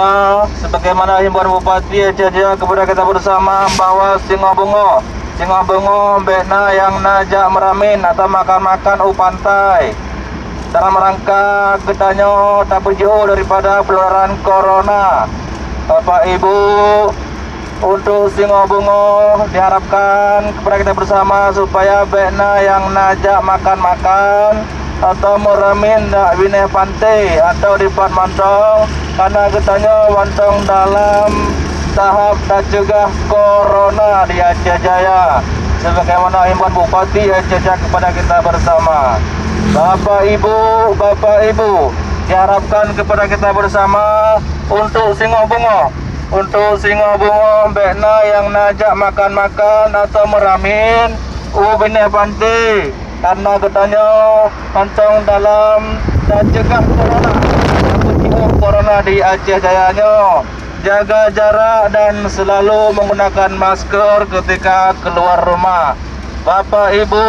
Jaya, sebagaimana himbauan Bupati Aceh Jaya kepada kita bersama bahawa singo bungo bekna yang najak meramin atau makan-makan pantai dalam rangka ketanya tak jauh daripada penularan corona. Bapak Ibu, untuk singo bungo diharapkan kepada kita bersama supaya bekna yang najak makan-makan atau meramin dak wineh pantai atau di pat mantong, karena ketanya wantong dalam tahap mencegah corona di Aceh Jaya sebagaimana himbauan Bupati Aceh Jaya kepada kita bersama. Bapak Ibu, diharapkan kepada kita bersama untuk singo bungo bekna yang najak makan-makan atau meramin wineh pantai, karena katanya pancong dalam dan cegah corona di Aceh Jayanya. Jaga jarak dan selalu menggunakan masker ketika keluar rumah. Bapak Ibu,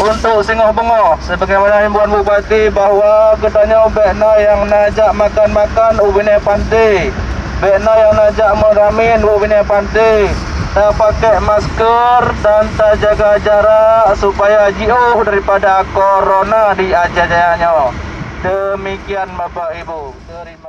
untuk singo bungo sebagaimana himbauan Bupati bahawa katanya bekna yang najak makan-makan wineh pantai, bekna yang najak meramin wineh pantai, tak pakai masker dan tak jaga jarak supaya jauh daripada corona di Aceh Jayanya. Demikian Bapak Ibu. Terima